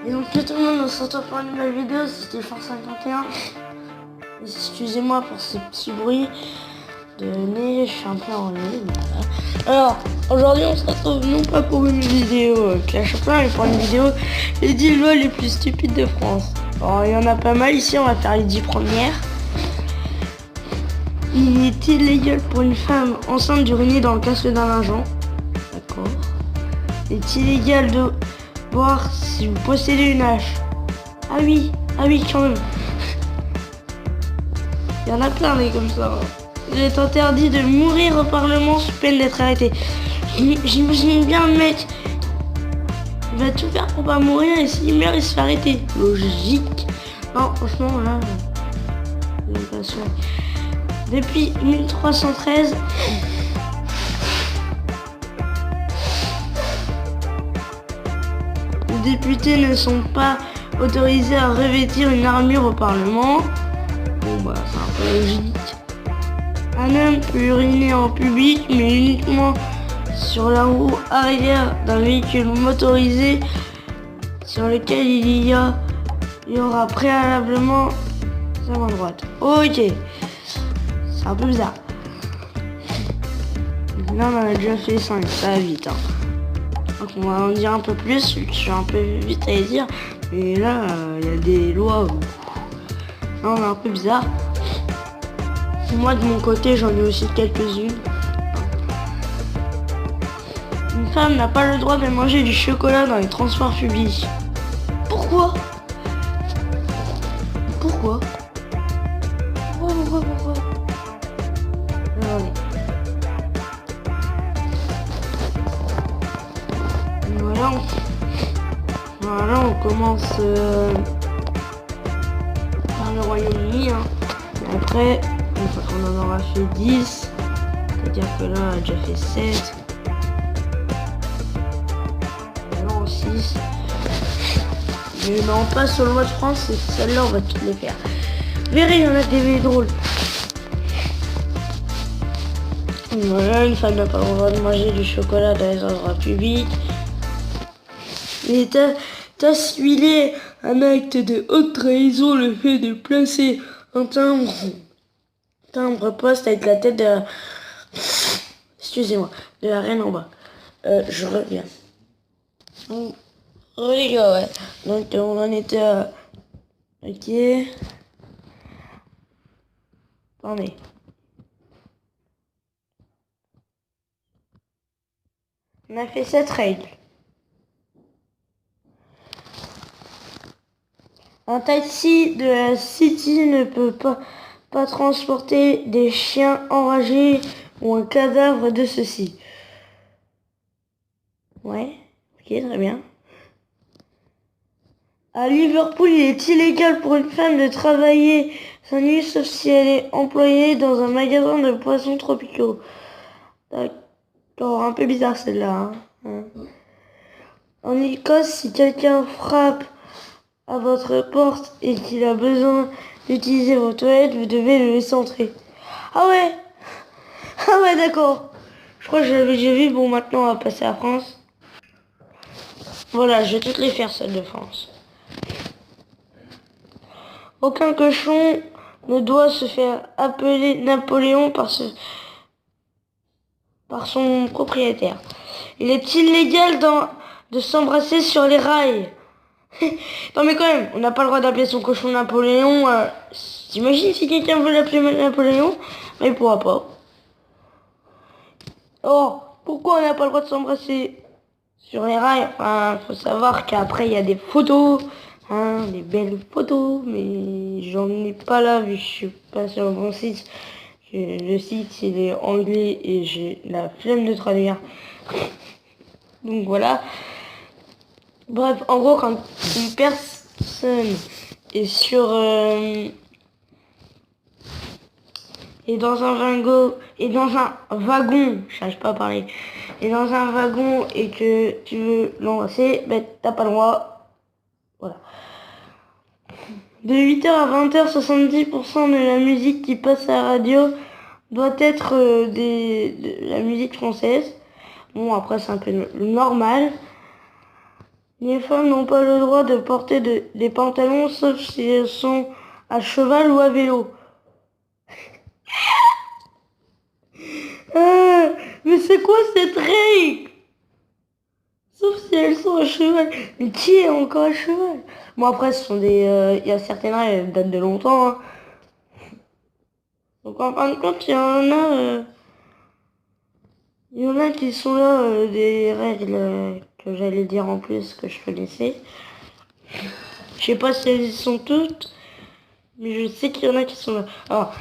Et donc tout le monde, on se retrouve pour une nouvelle vidéo, c'était Stéphane51. Excusez-moi pour ce petit bruit de nez, je suis un peu enrhumé. Voilà. Alors, aujourd'hui on se retrouve non pas pour une vidéo Clash of Clans, mais pour une vidéo les 10 lois les plus stupides de France. Alors il y en a pas mal ici, on va faire les 10 premières. Il est illégal pour une femme enceinte d'uriner dans le casque d'un agent. D'accord. Il est illégal de boire si vous possédez une hache. Ah oui quand même. Il y en a plein des comme ça. Il est interdit de mourir au Parlement sous peine d'être arrêté. J'imagine bien le mec. Il va tout faire pour pas mourir et s'il meurt il se fait arrêter. Logique. Non franchement là. J'ai pas sûr. Depuis 1313. Les députés ne sont pas autorisés à revêtir une armure au Parlement. Bon bah c'est un peu logique. Un homme peut uriner en public mais uniquement sur la roue arrière d'un véhicule motorisé sur lequel il y aura préalablement sa main droite. Ok. C'est un peu bizarre. Là on en a déjà fait 5, ça va vite. Donc on va en dire un peu plus, je suis un peu vite à les dire. Mais là il y a des lois où... Là on est un peu bizarre. Moi de mon côté j'en ai aussi quelques-unes. Une femme n'a pas le droit de manger du chocolat dans les transports publics. Pourquoi? Pourquoi? Attendez. Voilà, on commence par le Royaume-Uni. Après, une fois qu'on en aura fait 10, c'est-à-dire que là, on a déjà fait 7. Non, 6. Mais non, on passe aux lois de France et celle-là, on va toutes les faire. Verrez, il y en a des drôles. Voilà, une femme n'a pas le droit de manger du chocolat dans les endroits publics. Il est assimilé un acte de haute trahison le fait de placer un timbre poste avec la tête de la... Excusez-moi, de la reine en bas. Je reviens. Oh les gars, ouais. Donc on en était à... Ok. Attendez. On a fait cette règle. Un taxi de la City ne peut pas transporter des chiens enragés ou un cadavre de ceux-ci. Ouais, ok, très bien. À Liverpool, il est illégal pour une femme de travailler sa nuit sauf si elle est employée dans un magasin de poissons tropicaux. D'accord, un peu bizarre celle-là. En Écosse, si quelqu'un frappe à votre porte et qu'il a besoin d'utiliser vos toilettes, vous devez le laisser entrer. Ah ouais d'accord. Je crois que je l'avais déjà vu. Bon, maintenant on va passer à France. Voilà, je vais toutes les faire celles de France. Aucun cochon ne doit se faire appeler Napoléon par son propriétaire. Il est illégal de s'embrasser sur les rails. Non mais quand même, on n'a pas le droit d'appeler son cochon Napoléon. T'imagines si quelqu'un veut l'appeler Napoléon? Mais il pourra pas. Oh, pourquoi on n'a pas le droit de s'embrasser sur les rails? Enfin, faut savoir qu'après il y a des photos, des belles photos, mais j'en ai pas là vu que je suis pas sur le bon site. Le site il est anglais et j'ai la flemme de traduire. Donc voilà. Bref, en gros, quand une personne est est dans un wagon, j'arrive pas à parler, et dans un wagon et que tu veux l'embrasser, ben t'as pas le droit. Voilà. De 8h à 20h, 70% de la musique qui passe à la radio doit être de la musique française. Bon, après c'est un peu normal. Les femmes n'ont pas le droit de porter des pantalons sauf si elles sont à cheval ou à vélo. Ah, mais c'est quoi cette règle? Sauf si elles sont à cheval. Mais qui est encore à cheval? Bon après ce sont des... il y a certaines règles, elles datent de longtemps. Hein. Donc en fin de compte, il y en a qui sont là, des règles que j'allais dire en plus que je connaissais. Je sais pas si elles y sont toutes, mais je sais qu'il y en a qui sont là. Alors,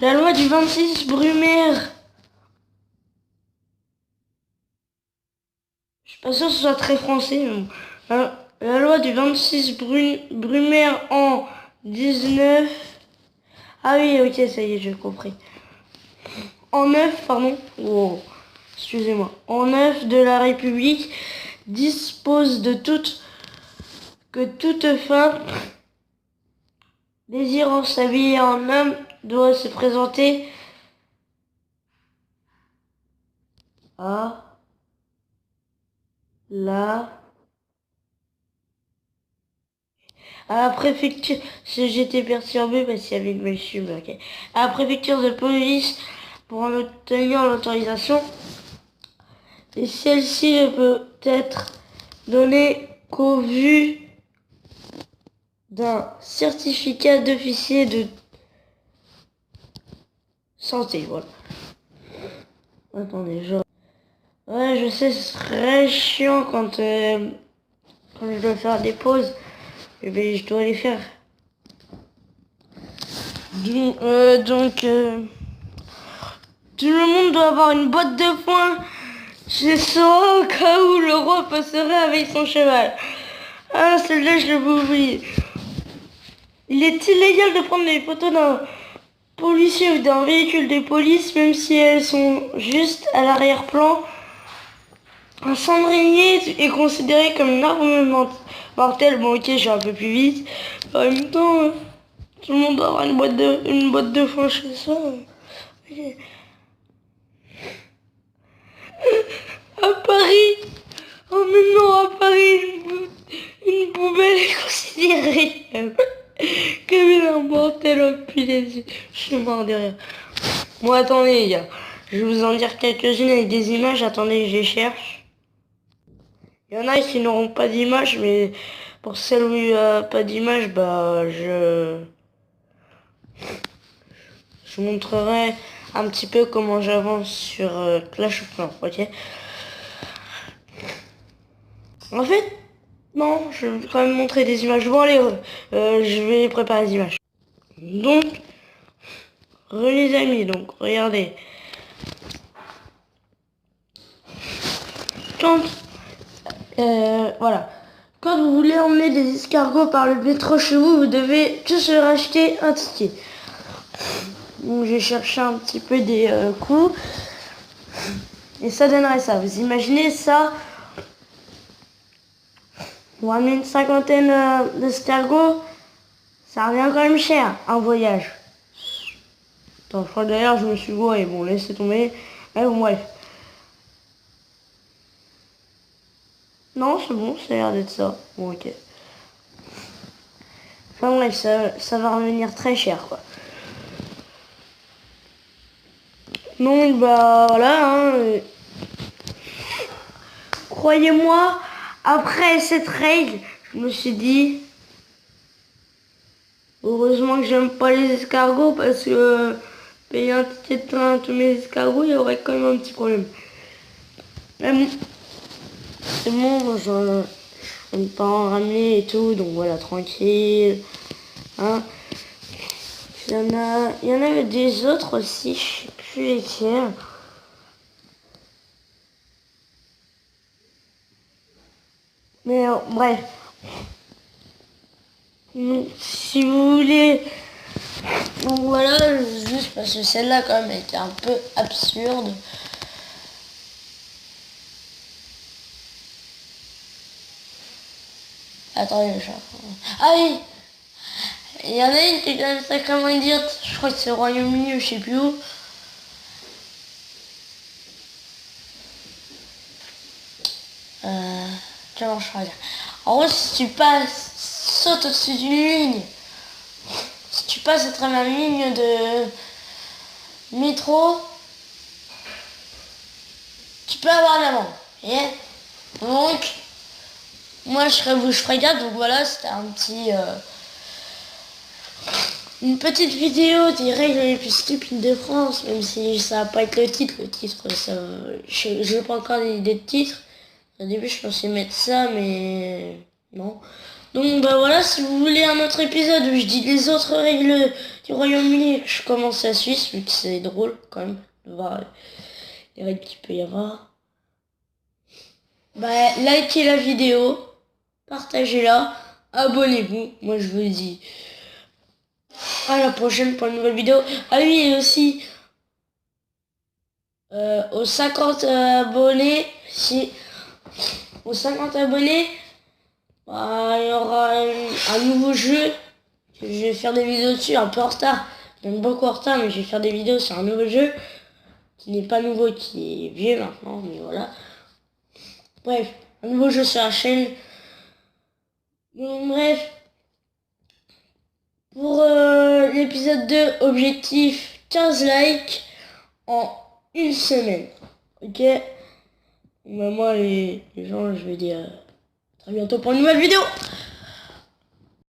la loi du 26 Brumaire. Je suis pas sûr que ce soit très français. Mais bon. La loi du 26 Brumaire en 19... Ah oui, ok, ça y est, j'ai compris. En 9, pardon. Oh, excusez-moi. En 9 de la République dispose que toute femme désirant s'habiller en homme doit se présenter à la préfecture. Si j'étais perturbé parce qu'il y avait une machine bloquée. À la préfecture de police pour en obtenir l'autorisation. Et celle-ci ne peut être donnée qu'au vu d'un certificat d'officier de santé. Voilà. Attendez, ouais, je sais, c'est très chiant quand je dois faire des pauses. Eh bien, je dois les faire. Donc, tout le monde doit avoir une botte de foin chez soi au cas où le roi passerait avec son cheval. Ah, celle-là, je l'avais oublié. Il est illégal de prendre des photos d'un policier ou d'un véhicule de police, même si elles sont juste à l'arrière-plan. Un cendrier est considéré comme une arme mortelle. Bon, ok, je suis un peu plus vite. En même temps, tout le monde doit avoir une boîte de foin chez soi. Okay. À Paris, oh mais non, à Paris, une poubelle est considérée comme une arme mortelle. Oh punaise, je suis mort de rire. Bon, attendez, les gars, je vais vous en dire quelques-unes avec des images. Attendez, je les cherche. Il y en a qui n'auront pas d'image, mais pour celles où il n'y a pas d'image, bah je montrerai un petit peu comment j'avance sur Clash of Clans, ok? En fait, non, je vais quand même montrer des images. Bon allez, je vais préparer les images. Donc, les amis, donc regardez. Quand voilà. Quand vous voulez emmener des escargots par le métro chez vous, vous devez tous leur acheter un ticket. Donc j'ai cherché un petit peu des coûts. Et ça donnerait ça. Vous imaginez ça? On ramener une cinquantaine d'escargots. Ça revient quand même cher, un voyage. Attends, je crois que d'ailleurs je me suis gouré. Bon, laissez tomber. Mais bon, bref. Non, c'est bon, ça a l'air d'être ça. Bon, ok. Enfin bref, ça va revenir très cher, quoi. Donc, bah, voilà, hein. Croyez-moi, après cette règle, je me suis dit... Heureusement que j'aime pas les escargots, parce que... payer un ticket de train à tous mes escargots, il y aurait quand même un petit problème. Mais bon, c'est bon, je ne pas en ramener et tout, donc voilà, tranquille. Hein. Il y en avait des autres aussi, je sais plus lesquels. Mais bref. Donc, si vous voulez... Donc voilà, juste parce que celle-là quand même était un peu absurde. Attendez, ah oui! Il y en a une qui est quand même sacrément idiote. Je crois que c'est au Royaume-Uni ou je sais plus où. Comment je pourrais dire? En gros, si tu passes, sautes au-dessus d'une ligne, si tu passes à travers une ligne de métro, tu peux avoir l'amende. Et donc, moi je ferai gaffe, donc voilà, c'était une petite vidéo des règles les plus stupides de France, même si ça va pas être le titre, ça, je n'ai pas encore d'idée de titre. Au début je pensais mettre ça, mais non. Donc bah voilà, si vous voulez un autre épisode où je dis les autres règles du Royaume-Uni et que je commence la Suisse, vu que c'est drôle quand même de voir les règles qu'il peut y avoir. Bah likez la vidéo, partagez-la, abonnez-vous, moi je vous dis à la prochaine pour une nouvelle vidéo. Ah oui, et aussi aux 50 abonnés, aux 50 abonnés, bah, il y aura un nouveau jeu. Je vais faire des vidéos dessus, un peu en retard. Même beaucoup en retard, mais je vais faire des vidéos sur un nouveau jeu. Qui n'est pas nouveau, qui est vieux maintenant, mais voilà. Bref, un nouveau jeu sur la chaîne. Donc bref. Pour l'épisode 2, objectif 15 likes en une semaine. Ok? Bah, moi les gens, je vais dire à très bientôt pour une nouvelle vidéo.